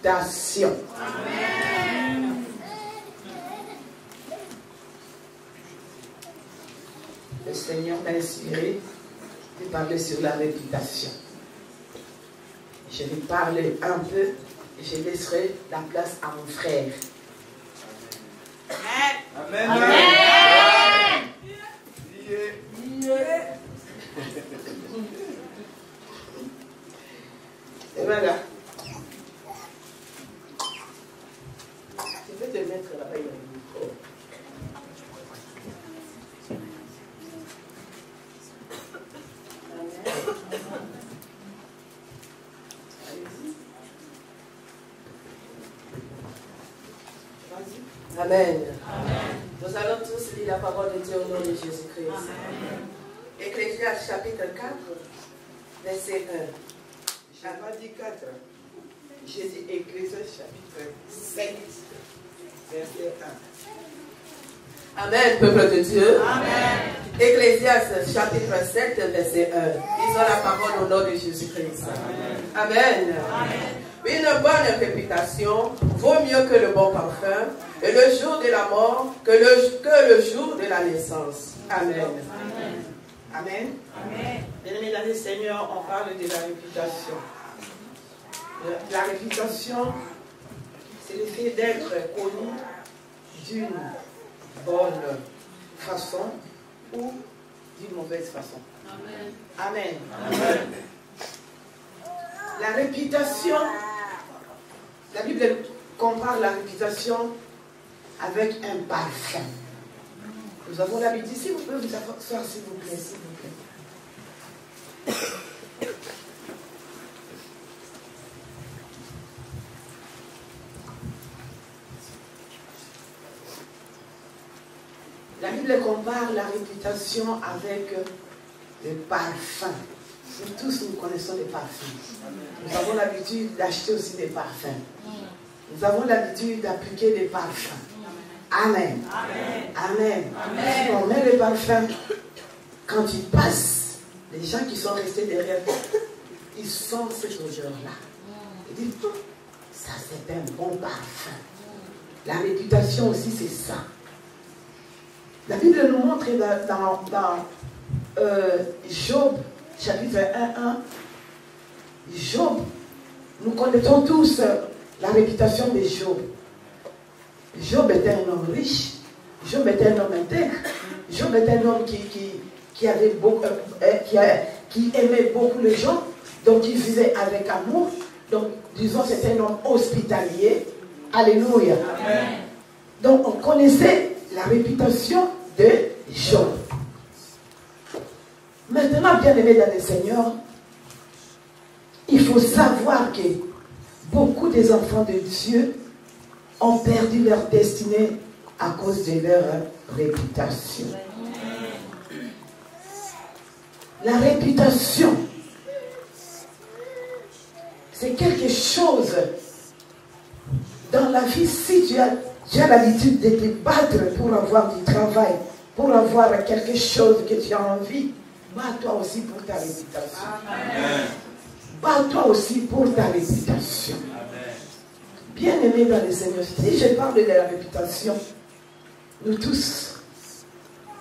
réputation. Amen. Le Seigneur m'a inspiré de parler sur la réputation. Je vais parler un peu et je laisserai la place à mon frère. Amen. Amen. Amen. Et voilà. Je vais te mettre là-bas, il y a le micro. Amen. Amen. Nous allons tous lire la parole de Dieu au nom de Jésus-Christ. Ecclésiaste chapitre 4, verset 1. Je n'ai pas dit 4. J'ai dit Ecclésiaste chapitre 7, verset 1. Amen, peuple de Dieu. Amen. Ecclésiaste chapitre 7, verset 1. Lisons la parole au nom de Jésus-Christ. Amen. Amen. Amen. Une bonne réputation vaut mieux que le bon parfum, et le jour de la mort que le jour de la naissance. Amen. Amen. Amen. Amen. Bien-aimés dans le Seigneur, on parle de la réputation. La réputation, c'est le fait d'être connu d'une bonne façon ou d'une mauvaise façon. Amen. Amen. Amen. La réputation, la Bible compare la réputation avec un parfum. Nous avons l'habitude, si vous pouvez vous asseoir, s'il vous plaît, s'il vous plaît. La Bible compare la réputation avec le parfum. Nous tous, nous connaissons les parfums. Nous avons l'habitude d'acheter aussi des parfums. Nous avons l'habitude d'appliquer des parfums. Amen. Amen. Amen. Amen. Si on met les parfums, quand ils passent, les gens qui sont restés derrière, ils sentent cette odeur-là. Ils disent, ça c'est un bon parfum. La réputation aussi, c'est ça. La Bible nous montre dans Job, chapitre 1, Job, nous connaissons tous la réputation de Job. Job était un homme riche, Job était un homme intègre, Job était un homme qui aimait beaucoup les gens, donc il vivait avec amour, donc disons c'était un homme hospitalier. Alléluia. Amen. Donc on connaissait la réputation de Job. Maintenant, bien aimé dans le Seigneur, il faut savoir que beaucoup des enfants de Dieu ont perdu leur destinée à cause de leur réputation. La réputation, c'est quelque chose dans la vie. Si tu as l'habitude de te battre pour avoir du travail, pour avoir quelque chose que tu as envie, bats-toi aussi pour ta réputation. Amen. Bats-toi aussi pour ta réputation. Amen. Bien-aimés dans le Seigneur, si je parle de la réputation, nous tous,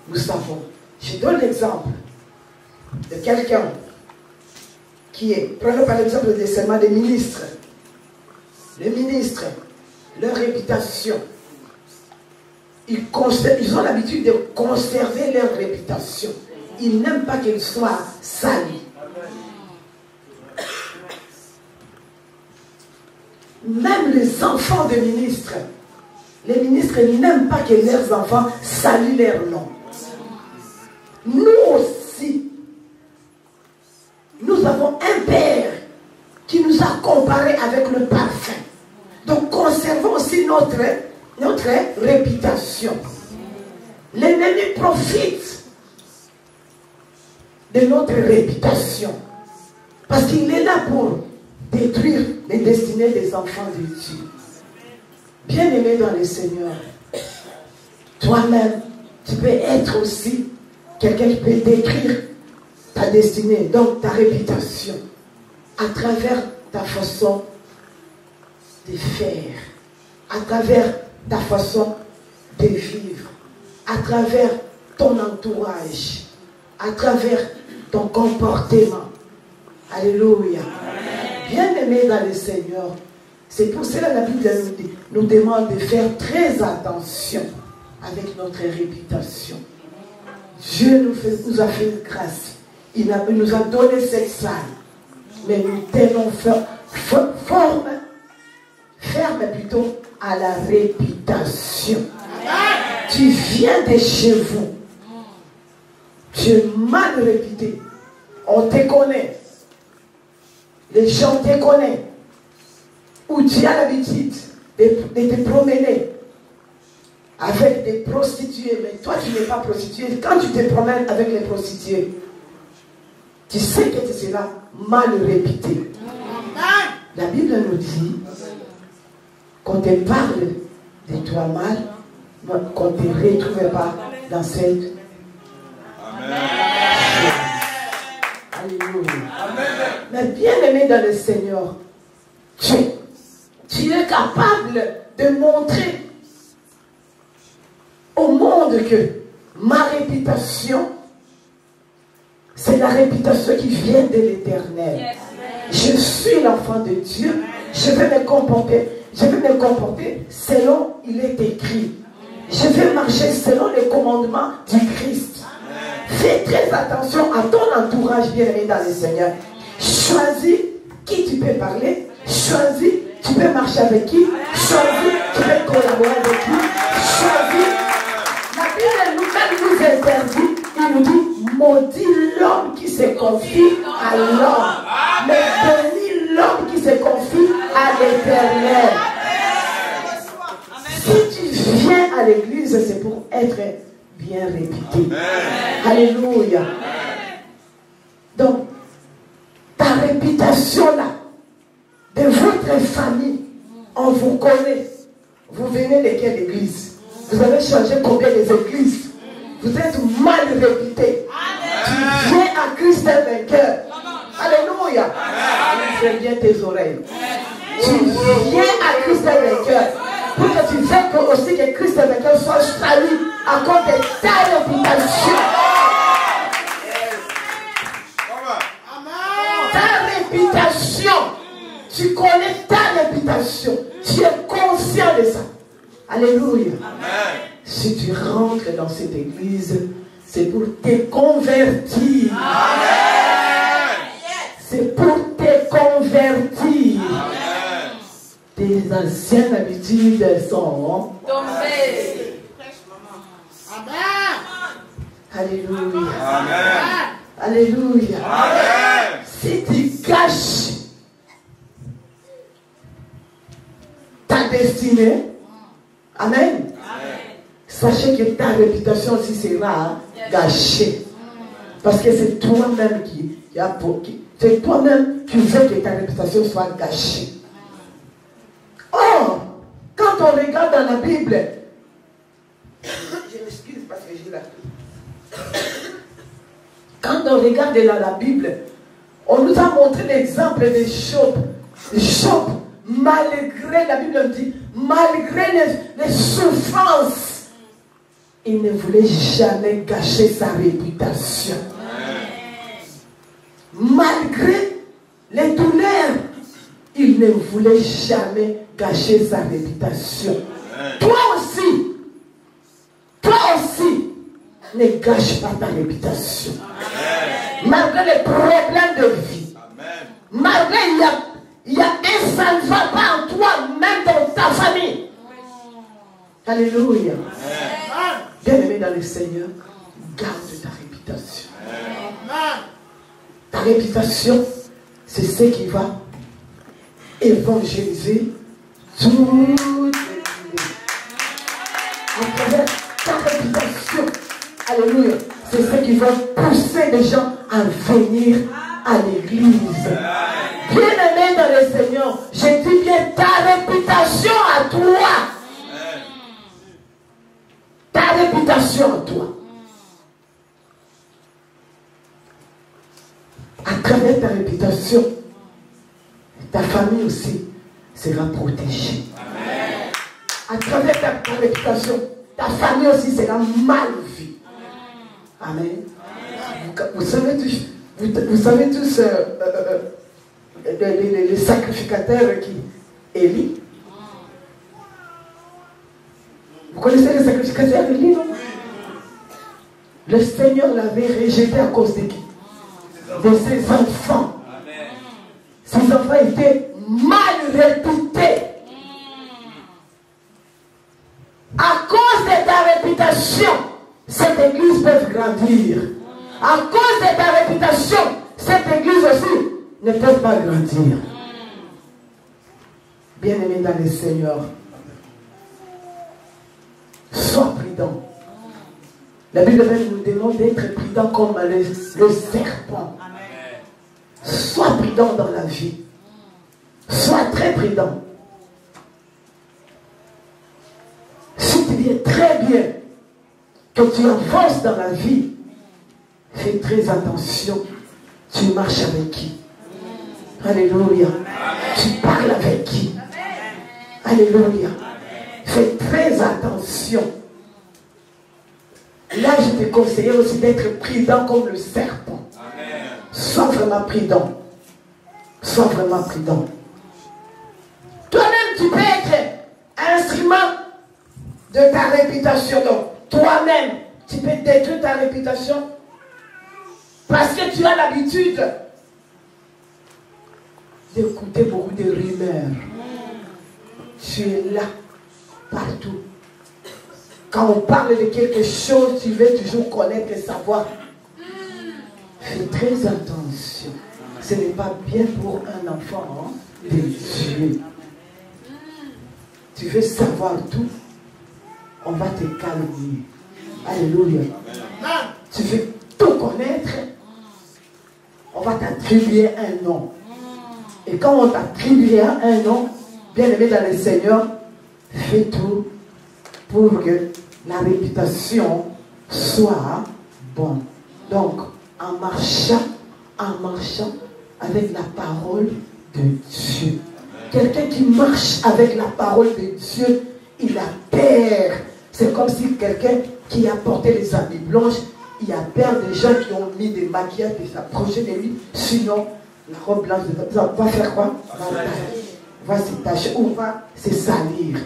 nous savons. Je donne l'exemple de quelqu'un qui est, prenons par exemple seulement des ministres. Les ministres, leur réputation, ils ont l'habitude de conserver leur réputation. Ils n'aiment pas qu'ils soient salis. Même les enfants des ministres, les ministres n'aiment pas que leurs enfants saluent leur nom. Nous aussi, nous avons un Père qui nous a comparés avec le parfum. Donc conservons aussi notre réputation. L'ennemi profite de notre réputation. Parce qu'il est là pour détruire les destinées des enfants de Dieu. Bien-aimé dans le Seigneur, toi-même, tu peux être aussi quelqu'un qui peut détruire ta destinée, donc ta réputation, à travers ta façon de faire, à travers ta façon de vivre, à travers ton entourage, à travers ton comportement. Alléluia. Bien-aimés dans le Seigneur, c'est pour cela que la Bible nous demande de faire très attention avec notre réputation. Dieu nous a fait grâce. Il nous a donné cette salle. Mais nous tenons ferme plutôt à la réputation. Tu viens de chez vous. Tu es mal réputé. On te connaît. Les gens te connaissent. Ou tu as l'habitude de te promener avec des prostituées. Mais toi, tu n'es pas prostituée. Quand tu te promènes avec les prostituées, tu sais que tu seras mal réputé. La Bible nous dit qu'on te parle de toi mal, qu'on ne te retrouve pas dans cette. Amen. Alléluia. Mais bien aimé dans le Seigneur, tu es capable de montrer au monde que ma réputation, c'est la réputation qui vient de l'Éternel. Je suis l'enfant de Dieu. Je vais me comporter selon il est écrit. Je vais marcher selon les commandements du Christ. Fais très attention à ton entourage bien-aimé dans le Seigneur. Choisis qui tu peux parler. Choisis, tu peux marcher avec qui. Choisis, tu peux collaborer avec qui. Choisis. La Bible nous-même nous interdit. Il nous dit, maudit l'homme qui se confie à l'homme. Mais béni l'homme qui se confie à l'Éternel. Si tu viens à l'église, c'est pour être bien réputé. Alléluia. Donc, ta réputation là, de votre famille, on vous connaît. Vous venez de quelle église? Vous avez changé combien d'églises? Vous êtes mal réputé. Tu viens à Christ vainqueur. Alléluia. Ouvre bien tes oreilles. Tu viens à Christ vainqueur. Pour que tu veuilles aussi que Christ vainqueur soit salué à cause de ta réputation. Ta réputation. Tu connais ta réputation. Tu es conscient de ça. Alléluia. Amen. Si tu rentres dans cette église, c'est pour te convertir. Amen. C'est pour te convertir. Amen. Tes anciennes habitudes sont tombées. Amen. Alléluia. Amen. Alléluia. Amen. Si tu caches ta destinée, amen. Sachez que ta réputation aussi sera gâchée. Parce que c'est toi-même c'est toi-même qui veux que ta réputation soit gâchée. Or, quand on regarde dans la Bible, je m'excuse parce que j'ai la. Quand on regarde dans la Bible, on nous a montré l'exemple de Job. Job, malgré, la Bible dit, malgré les souffrances, il ne voulait jamais gâcher sa réputation. Malgré les douleurs, il ne voulait jamais gâcher sa réputation. Toi aussi, ne gâche pas ta réputation. Malgré les problèmes de vie, malgré il y a un ça ne va pas en toi, même dans ta famille. Alléluia. Bien-aimé dans le Seigneur, garde ta réputation. Ta réputation, c'est ce qui va évangéliser toutes les idées. À travers ta réputation, alléluia, c'est ce qui va pousser les gens à venir à l'église. Bien-aimé dans le Seigneur, je dis bien ta réputation à toi. Ta réputation à toi. À travers ta réputation, ta famille aussi sera protégée. À travers ta réputation, ta famille aussi sera mal vue. Amen. Vous savez tous les sacrificateurs qui Élie. Vous connaissez les sacrificateurs d'Élie, non? Le Seigneur l'avait rejeté à cause de qui? De ses enfants. Ses enfants étaient mal réputés. À cause de ta réputation, cette église peut grandir. À cause de ta réputation, cette église aussi ne peut pas grandir. Bien-aimé dans le Seigneur, sois prudent. La Bible même nous demande d'être prudent comme le serpent. Sois prudent dans la vie. Sois très prudent. Si tu viens très bien, quand tu avances dans la vie, fais très attention. Tu marches avec qui? Alléluia. Tu parles avec qui? Alléluia. Fais très attention. Là, je te conseille aussi d'être prudent comme le serpent. Sois vraiment prudent. Sois vraiment prudent. Toi-même, tu peux être instrument de ta réputation. Donc, toi-même, tu peux détruire ta réputation parce que tu as l'habitude d'écouter beaucoup de rumeurs. Tu es là, partout. Quand on parle de quelque chose, tu veux toujours connaître et savoir. Fais très attention. Ce n'est pas bien pour un enfant de Dieu. Tu veux savoir tout, on va te calmer. Alléluia. Tu veux tout connaître, on va t'attribuer un nom. Et quand on t'attribue un nom, bien aimé dans le Seigneur, fais tout pour que la réputation soit bonne. Donc, en marchant avec la parole de Dieu. Quelqu'un qui marche avec la parole de Dieu, il a peur. C'est comme si quelqu'un qui a porté les habits blanches, il a peur des gens qui ont mis des maquillages et s'approcher de lui. Sinon, la robe blanche va faire quoi? Va se tacher ou va se salir.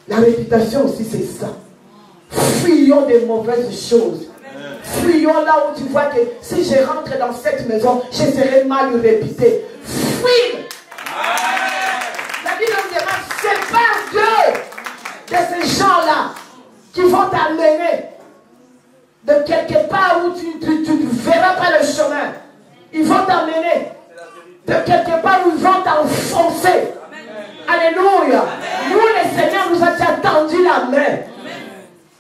La réputation aussi, c'est ça. Fuyons des mauvaises choses. Fuyons là où tu vois que si je rentre dans cette maison, je serai mal réputé. Fuis. La Bible nous demande, c'est pas Dieu de ces gens-là qui vont t'amener de quelque part où tu ne verras pas le chemin. Ils vont t'amener de quelque part où ils vont t'enfoncer. Alléluia. Nous, le Seigneur nous a déjà tendu la main.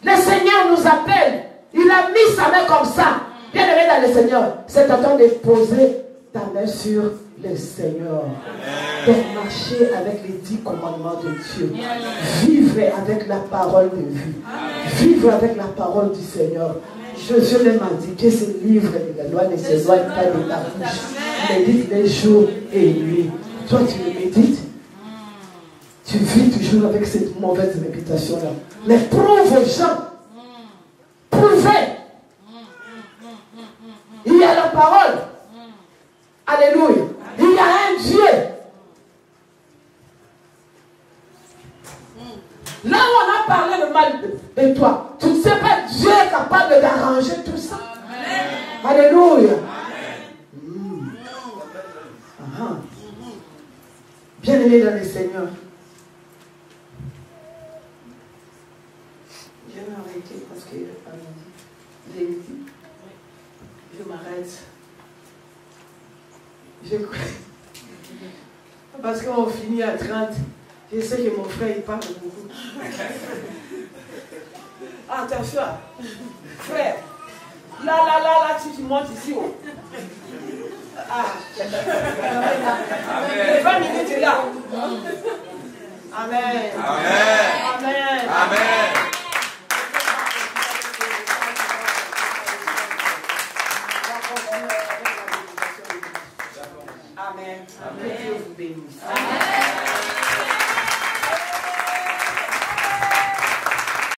Le Seigneur nous appelle. Il a mis sa main comme ça. Bien aimé dans le Seigneur, c'est ton temps de poser ta main sur le Seigneur. De marcher avec les 10 commandements de Dieu. Vivre avec la parole de vie. Vivre avec la parole du Seigneur. Jésus m'a dit que ce livre de la loi ne s'éloigne pas de ta bouche. Médite les jours et nuits. Toi, tu le médites. Tu vis toujours avec cette mauvaise réputation-là. Mais prouve aux gens. Prouvez. Il y a la parole. Alléluia. Il y a un Dieu. Là où on a parlé le mal de toi, tu ne sais pas, Dieu est capable d'arranger tout ça. Amen. Alléluia. Bien aimé dans le Seigneur. Je vais m'arrêter parce que je m'arrête. Parce qu'on finit à 30. Je sais que mon frère il parle beaucoup. Attention, frère. Là, si tu montes ici. Oh. Ah, les 20 minutes là. Amen. Amen.